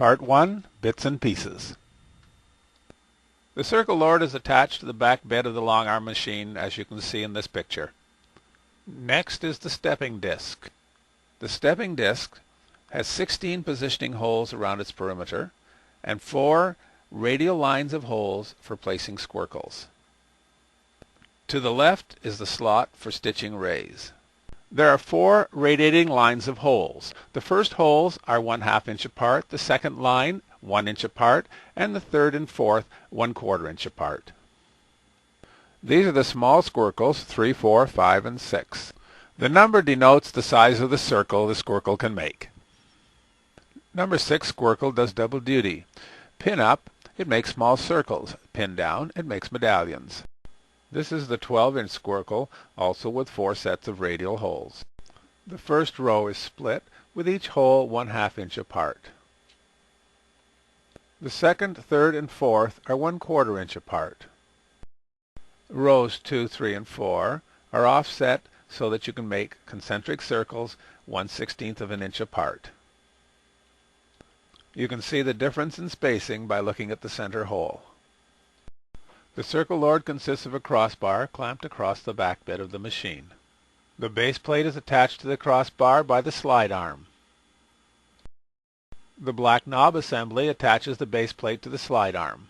Part 1. Bits and Pieces. The Circlelord is attached to the back bed of the long arm machine, as you can see in this picture. Next is the stepping disc. The stepping disc has 16 positioning holes around its perimeter and 4 radial lines of holes for placing squircles. To the left is the slot for stitching rays. There are 4 radiating lines of holes. The first holes are 1/2 inch apart, the second line 1 inch apart, and the third and fourth 1/4 inch apart. These are the small squircles, 3, 4, 5, and 6. The number denotes the size of the circle the squircle can make. Number 6 squircle does double duty. Pin up, it makes small circles. Pin down, it makes medallions. This is the 12-inch squircle, also with 4 sets of radial holes. The first row is split, with each hole 1/2 inch apart. The second, third, and fourth are 1/4 inch apart. Rows 2, 3, and 4 are offset so that you can make concentric circles 1/16 of an inch apart. You can see the difference in spacing by looking at the center hole. The Circlelord consists of a crossbar clamped across the back bed of the machine. The base plate is attached to the crossbar by the slide arm. The black knob assembly attaches the base plate to the slide arm.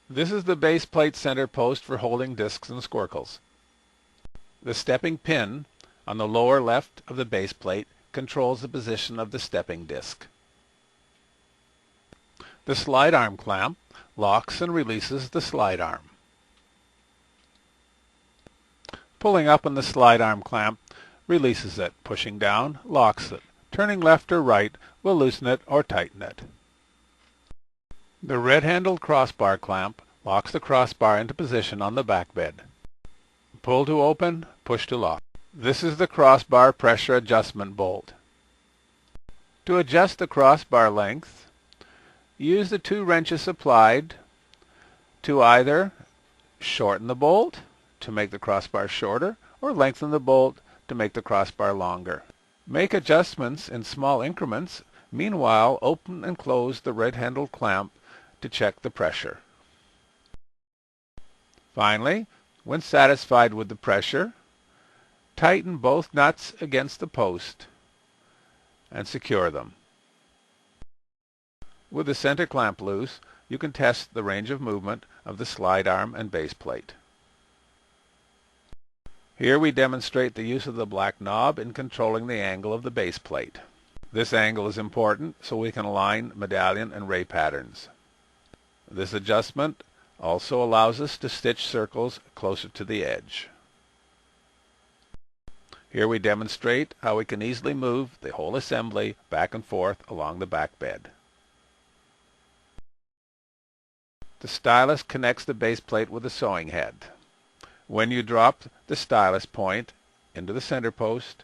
This is the base plate center post for holding discs and squircles. The stepping pin on the lower left of the base plate controls the position of the stepping disc. The slide arm clamp locks and releases the slide arm. Pulling up on the slide arm clamp releases it. Pushing down locks it. Turning left or right will loosen it or tighten it. The red-handled crossbar clamp locks the crossbar into position on the back bed. Pull to open, push to lock. This is the crossbar pressure adjustment bolt. To adjust the crossbar length, use the 2 wrenches supplied to either shorten the bolt to make the crossbar shorter or lengthen the bolt to make the crossbar longer. Make adjustments in small increments. Meanwhile, open and close the red-handled clamp to check the pressure. Finally, when satisfied with the pressure, tighten both nuts against the post and secure them. With the center clamp loose, you can test the range of movement of the slide arm and base plate. Here we demonstrate the use of the black knob in controlling the angle of the base plate. This angle is important so we can align medallion and ray patterns. This adjustment also allows us to stitch circles closer to the edge. Here we demonstrate how we can easily move the whole assembly back and forth along the back bed. The stylus connects the base plate with the sewing head. When you drop the stylus point into the center post,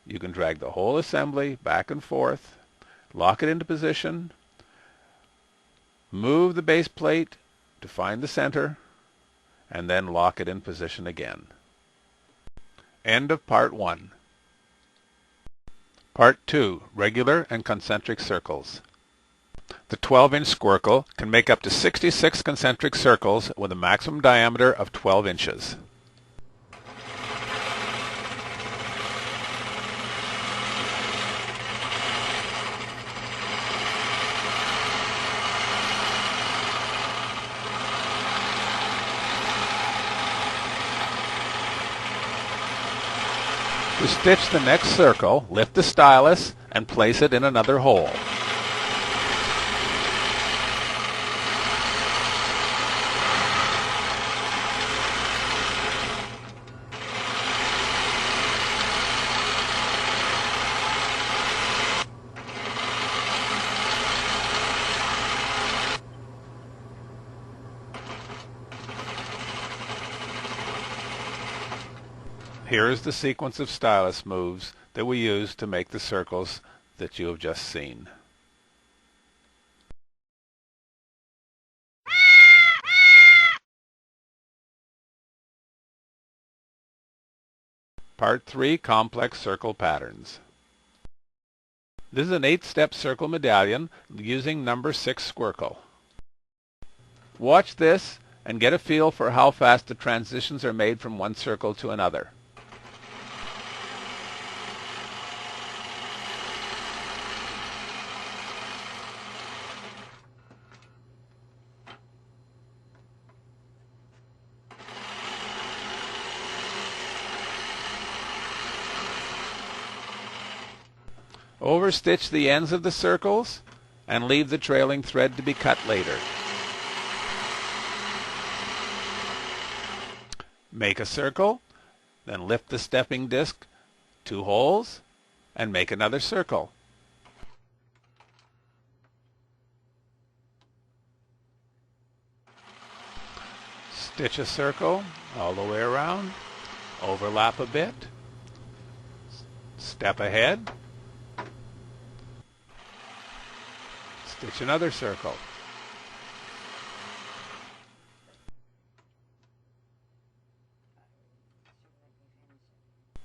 you can drag the whole assembly back and forth, lock it into position, move the base plate to find the center, and then lock it in position again. End of Part 1. Part 2. Regular and concentric circles. The 12-inch squircle can make up to 66 concentric circles with a maximum diameter of 12 inches. To stitch the next circle, lift the stylus and place it in another hole. Here is the sequence of stylus moves that we use to make the circles that you have just seen. Part 3. Complex Circle Patterns. This is an 8-step circle medallion using number 6 squircle. Watch this and get a feel for how fast the transitions are made from one circle to another. Overstitch the ends of the circles and leave the trailing thread to be cut later. Make a circle, then lift the stepping disc 2 holes and make another circle. Stitch a circle all the way around, overlap a bit, step ahead, stitch another circle.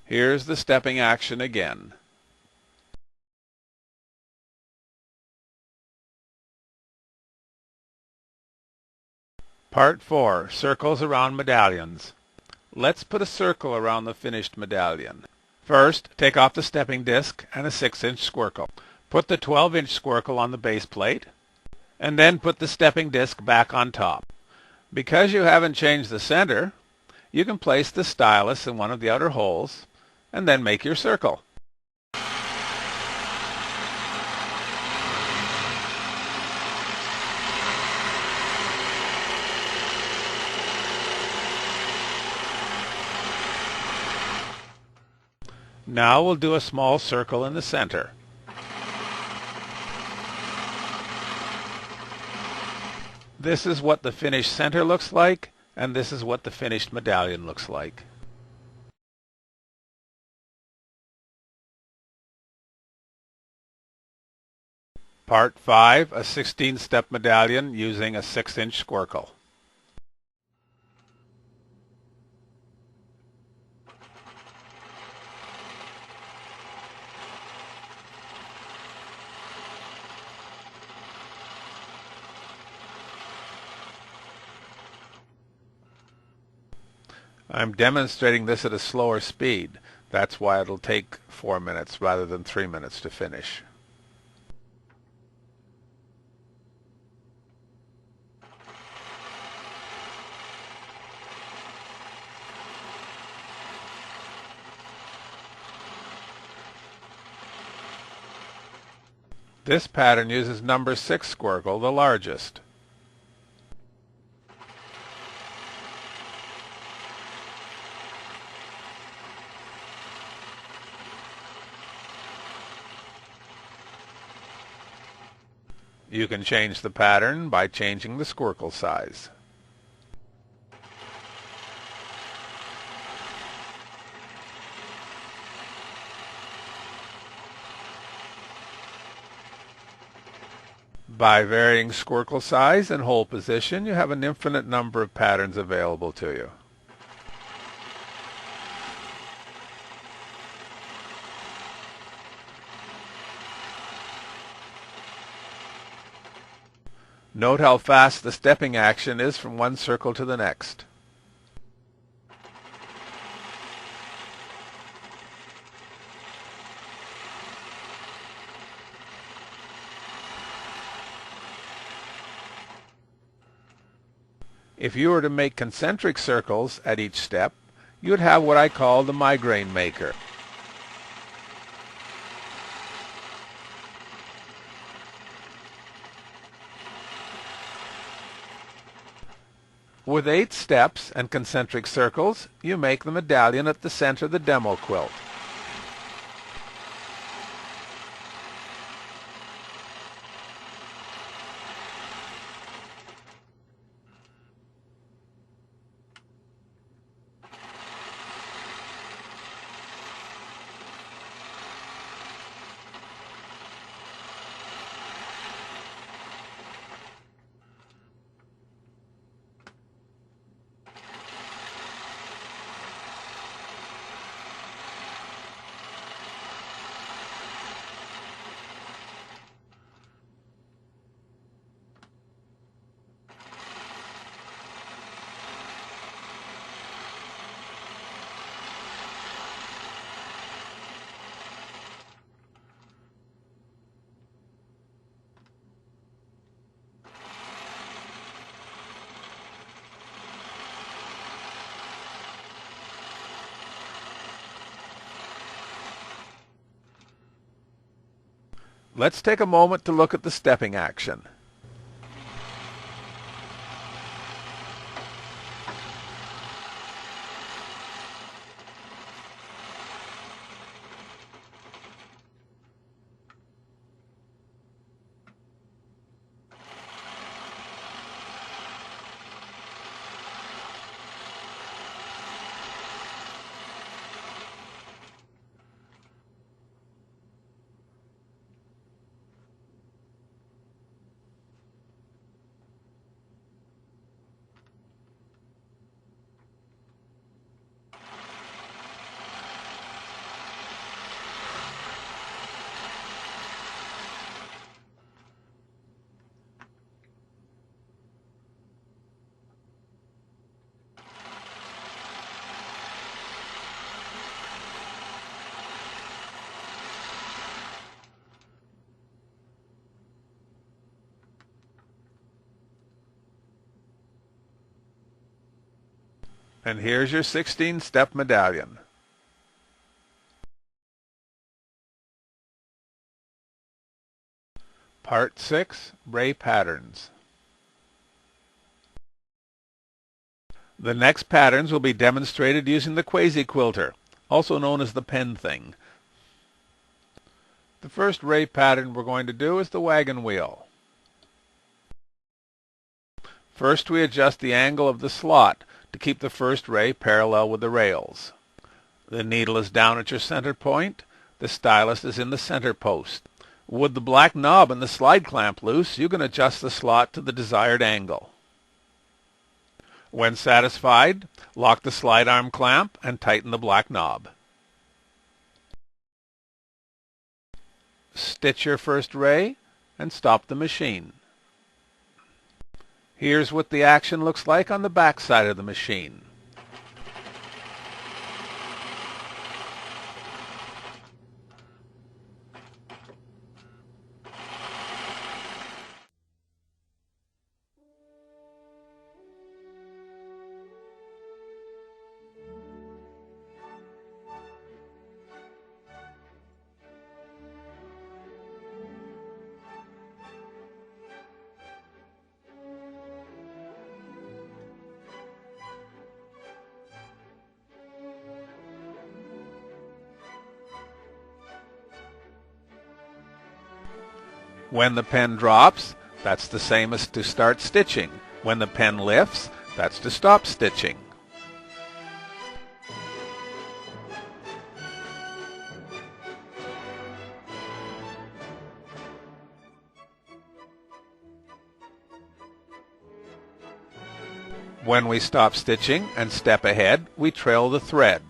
Here's the stepping action again. Part 4. Circles around medallions. Let's put a circle around the finished medallion. First, take off the stepping disc and a 6-inch squircle. Put the 12-inch squircle on the base plate, and then put the stepping disc back on top. Because you haven't changed the center, you can place the stylus in one of the outer holes, and then make your circle. Now we'll do a small circle in the center. This is what the finished center looks like, and this is what the finished medallion looks like. Part 5, a 16-step medallion using a 6-inch squircle. I'm demonstrating this at a slower speed. That's why it'll take 4 minutes rather than 3 minutes to finish. This pattern uses number 6 squircle, the largest. You can change the pattern by changing the squircle size. By varying squircle size and hole position, you have an infinite number of patterns available to you. Note how fast the stepping action is from one circle to the next. If you were to make concentric circles at each step, you would have what I call the migraine maker. With 8 steps and concentric circles, you make the medallion at the center of the demo quilt. Let's take a moment to look at the stepping action. And here's your 16-step medallion. Part 6, Ray Patterns. The next patterns will be demonstrated using the quasi-quilter, also known as the pen thing. The first ray pattern we're going to do is the wagon wheel. First we adjust the angle of the slot to keep the first ray parallel with the rails. The needle is down at your center point. The stylus is in the center post. With the black knob and the slide clamp loose, you can adjust the slot to the desired angle. When satisfied, lock the slide arm clamp and tighten the black knob. Stitch your first ray and stop the machine. Here's what the action looks like on the back side of the machine. When the pen drops, that's the same as to start stitching. When the pen lifts, that's to stop stitching. When we stop stitching and step ahead, we trail the thread.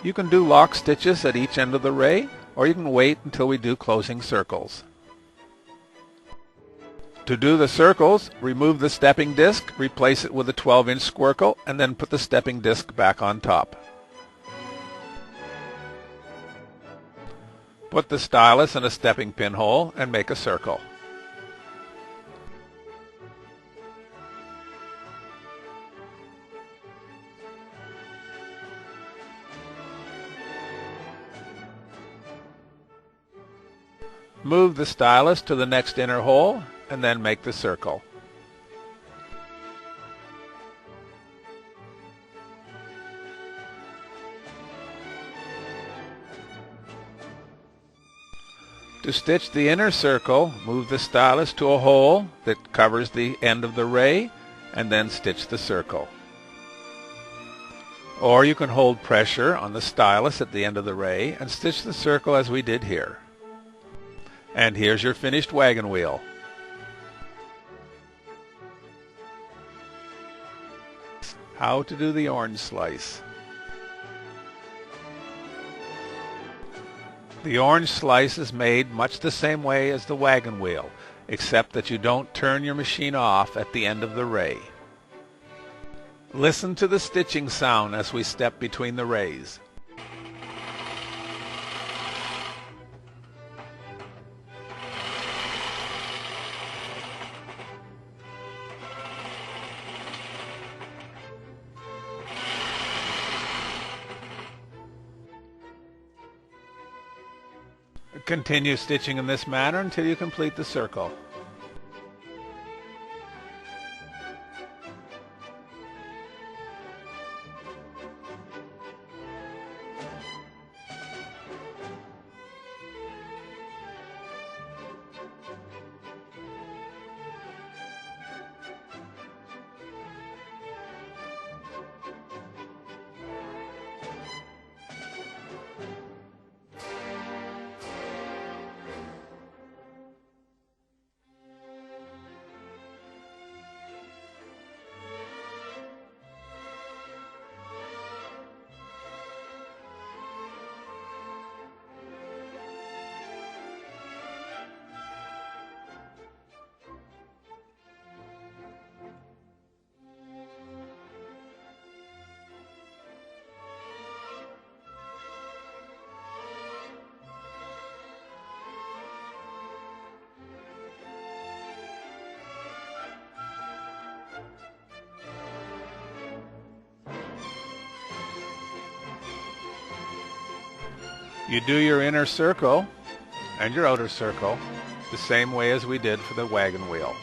You can do lock stitches at each end of the ray, or you can wait until we do closing circles. To do the circles, remove the stepping disc, replace it with a 12-inch squircle, and then put the stepping disc back on top. Put the stylus in a stepping pinhole and make a circle. Move the stylus to the next inner hole and then make the circle. To stitch the inner circle, move the stylus to a hole that covers the end of the ray and then stitch the circle. Or you can hold pressure on the stylus at the end of the ray and stitch the circle as we did here. And here's your finished wagon wheel. How to do the orange slice. The orange slice is made much the same way as the wagon wheel, except that you don't turn your machine off at the end of the ray. Listen to the stitching sound as we step between the rays. Continue stitching in this manner until you complete the circle. You do your inner circle and your outer circle the same way as we did for the wagon wheel.